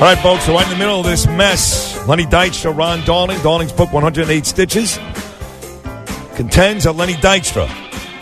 right, folks, so right in the middle of this mess, Lenny Dykstra, Ron Darling. Darling's book, 108 Stitches, contends that Lenny Dykstra,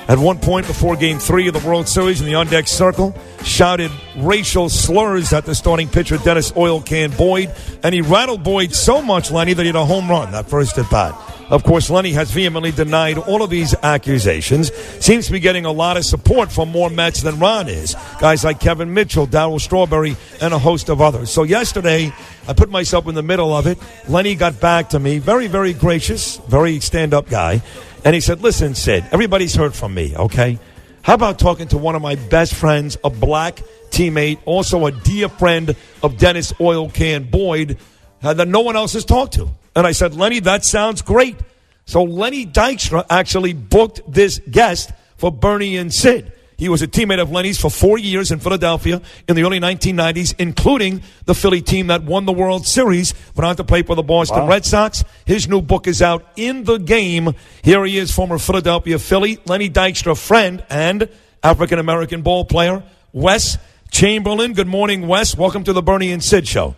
at one point before Game 3 of the World Series in the on-deck circle, shouted racial slurs at the starting pitcher, Dennis Oil Can Boyd, and he rattled Boyd so much, Lenny, that he had a home run that first at bat. Of course, Lenny has vehemently denied all of these accusations. Seems to be getting a lot of support from more Mets than Ron is. Guys like Kevin Mitchell, Darryl Strawberry, and a host of others. So yesterday, I put myself in the middle of it. Lenny got back to me. Very, very gracious, very stand-up guy. And he said, listen, Sid, everybody's heard from me, okay? How about talking to one of my best friends, a black teammate, also a dear friend of Dennis Oil Can Boyd, that no one else has talked to? And I said, Lenny, that sounds great. So Lenny Dykstra actually booked this guest for Bernie and Sid. He was a teammate of Lenny's for 4 years in Philadelphia in the early 1990s, including the Philly team that won the World Series, went on to play for the Boston Red Sox. His new book is out, In the Game. Here he is, former Philadelphia Philly, Lenny Dykstra friend and African-American ball player, Wes Chamberlain. Good morning, Wes. Welcome to the Bernie and Sid Show.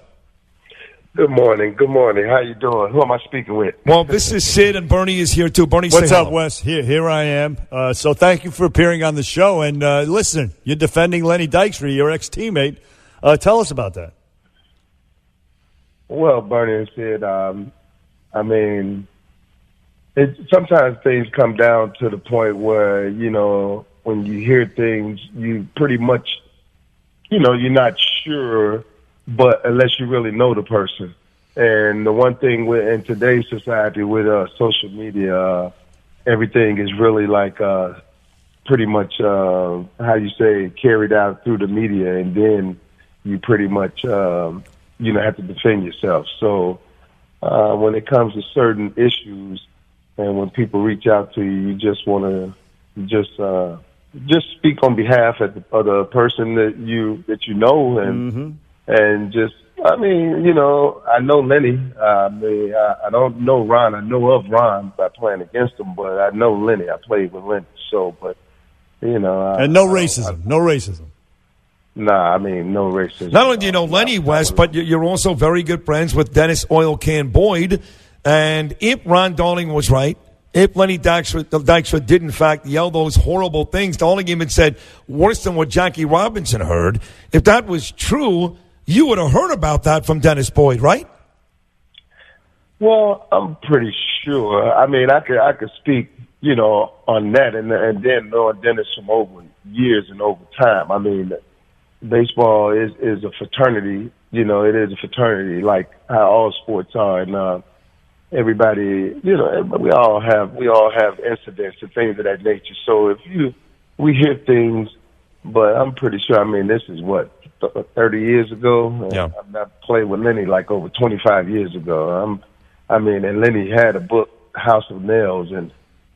Good morning. Good morning. How you doing? Who am I speaking with? Well, this is Sid, and Bernie is here, too. Bernie, what's say up, hello. Wes? Here I am. So thank you for appearing on the show. And listen, you're defending Lenny Dykstra, your ex-teammate. Tell us about that. Well, Bernie and Sid, I mean, sometimes things come down to the point where, you know, when you hear things, you pretty much, you know, you're not sure, but unless you really know the person. And the one thing in today's society with social media, everything is really like pretty much, how you say, carried out through the media, and then you pretty much, you know, have to defend yourself. So when it comes to certain issues and when people reach out to you, you just want to just speak on behalf of the person that you know, and and just, I mean, you know, I know Lenny. I don't know Ron. I know of Ron by playing against him, but I know Lenny. I played with Lenny. So, but, you know. And no racism. No racism. Nah, I mean, no racism. Not only do you know Lenny, Wes, but you're also very good friends with Dennis Oil Can Boyd. And if Ron Darling was right, if Lenny Dykstra did, in fact, yell those horrible things, Darling even said worse than what Jackie Robinson heard, if that was true, you would have heard about that from Dennis Boyd, right? Well, I'm pretty sure. I mean, I could speak, you know, on that, and then knowing Dennis from over years and over time. I mean, baseball is a fraternity. You know, it is a fraternity, like how all sports are, and everybody, you know, we all have incidents and things of that nature. So we hear things, but I'm pretty sure. I mean, this is what, 30 years ago. Yeah. I've played with Lenny like over 25 years ago. I mean, and Lenny had a book, House of Nails, and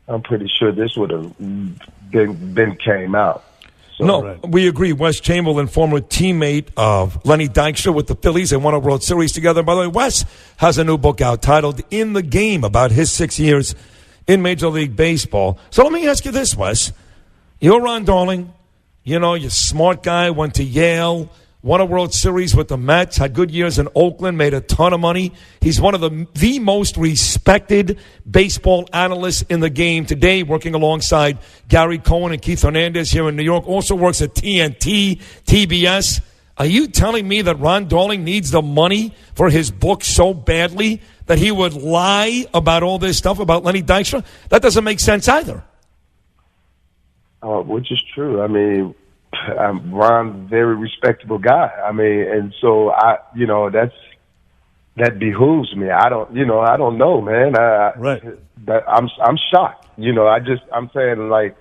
I'm pretty sure this would have been came out. So, no, right. We agree. Wes Chamberlain, former teammate of Lenny Dykstra with the Phillies, they won a World Series together. By the way, Wes has a new book out titled In the Game, about his 6 years in Major League Baseball. So let me ask you this, Wes. You're Ron Darling. You know, you're a smart guy, went to Yale, won a World Series with the Mets, had good years in Oakland, made a ton of money. He's one of the most respected baseball analysts in the game today, working alongside Gary Cohen and Keith Hernandez here in New York. Also works at TNT, TBS. Are you telling me that Ron Darling needs the money for his book so badly that he would lie about all this stuff about Lenny Dykstra? That doesn't make sense either. Which is true. I mean, Ron's a very respectable guy. I mean, and so you know, that behooves me. I don't know, man. Right. I'm shocked. You know, I'm saying, like,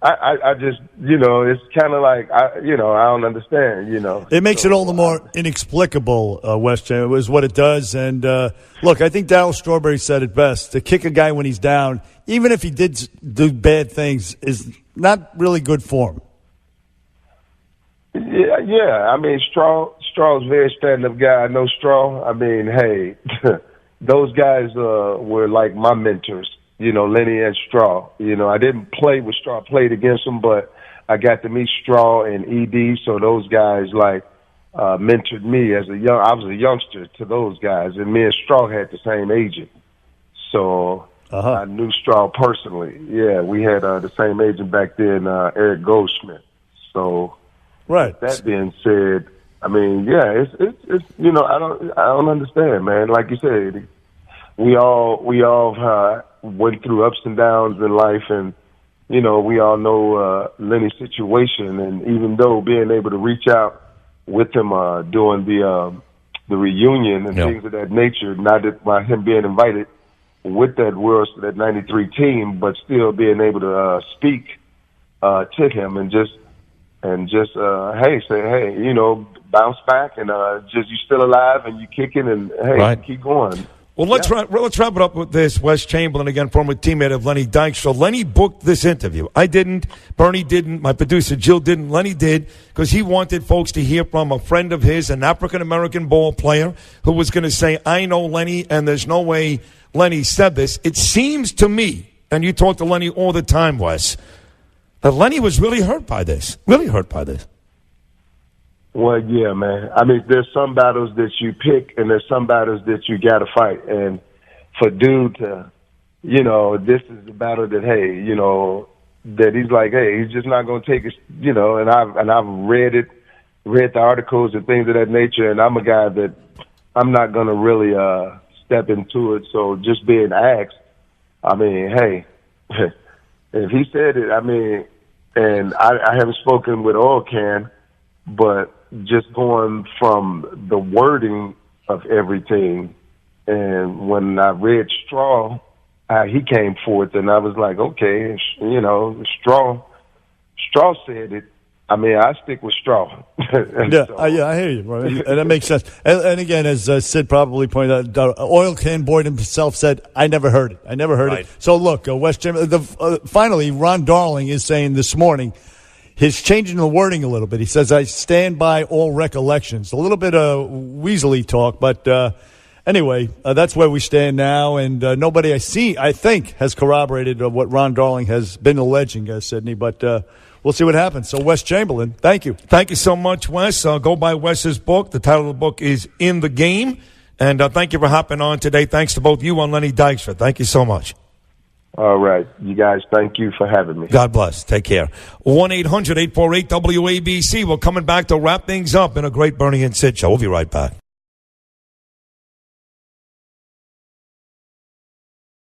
I just, you know, it's kind of like, I don't understand, you know. It makes it all the more inexplicable, Wes Chamberlain, is what it does. And, look, I think Darryl Strawberry said it best. To kick a guy when he's down, even if he did do bad things, is not really good form. Yeah. I mean, Straw's a very stand-up guy. I know Straw. I mean, hey, those guys were like my mentors. You know, Lenny and Straw. You know, I didn't play with Straw, I played against them, but I got to meet Straw and ED. So those guys, like, mentored me I was a youngster to those guys, and me and Straw had the same agent. So I knew Straw personally. Yeah, we had the same agent back then, Eric Goldschmidt. So, right. That being said, I mean, yeah, it's I don't understand, man. Like you said, we all went through ups and downs in life, and we all know Lenny's situation. And even though being able to reach out with him during the reunion and things of that nature, not that by him being invited with that 93 team, but still being able to speak to him and just hey, bounce back and you're still alive and you kicking and hey, keep going. Well, let's wrap it up with this. Wes Chamberlain, again, former teammate of Lenny Dykstra. Lenny booked this interview. I didn't. Bernie didn't. My producer, Jill, didn't. Lenny did because he wanted folks to hear from a friend of his, an African-American ball player, who was going to say, I know Lenny, and there's no way Lenny said this. It seems to me, and you talk to Lenny all the time, Wes, that Lenny was really hurt by this. Really hurt by this. Well, yeah, man. I mean, there's some battles that you pick, and there's some battles that you got to fight. And for dude to, this is the battle that, hey, that he's like, hey, he's just not going to take it, And I've read the articles and things of that nature, and I'm a guy that I'm not going to really step into it. So just being asked, I mean, hey, if he said it, I mean, and I haven't spoken with Oil Can, but just going from the wording of everything, and when I read Straw, he came forth, and I was like, okay, Straw said it. I mean, I stick with Straw. I hear you, bro. And that makes sense. And again, as Sid probably pointed out, Oil Can Boyd himself said, I never heard it. So look, Wes Chamberlain, finally, Ron Darling is saying this morning, he's changing the wording a little bit. He says, I stand by all recollections. A little bit of Weasley talk, but anyway, that's where we stand now. And nobody I think, has corroborated what Ron Darling has been alleging, Sidney. But we'll see what happens. So, Wes Chamberlain, thank you. Thank you so much, Wes. Go buy Wes's book. The title of the book is In the Game. And thank you for hopping on today. Thanks to both you and Lenny Dykstra. Thank you so much. All right. You guys, thank you for having me. God bless. Take care. 1-800-848-WABC. We're coming back to wrap things up in a great Bernie and Sid show. We'll be right back.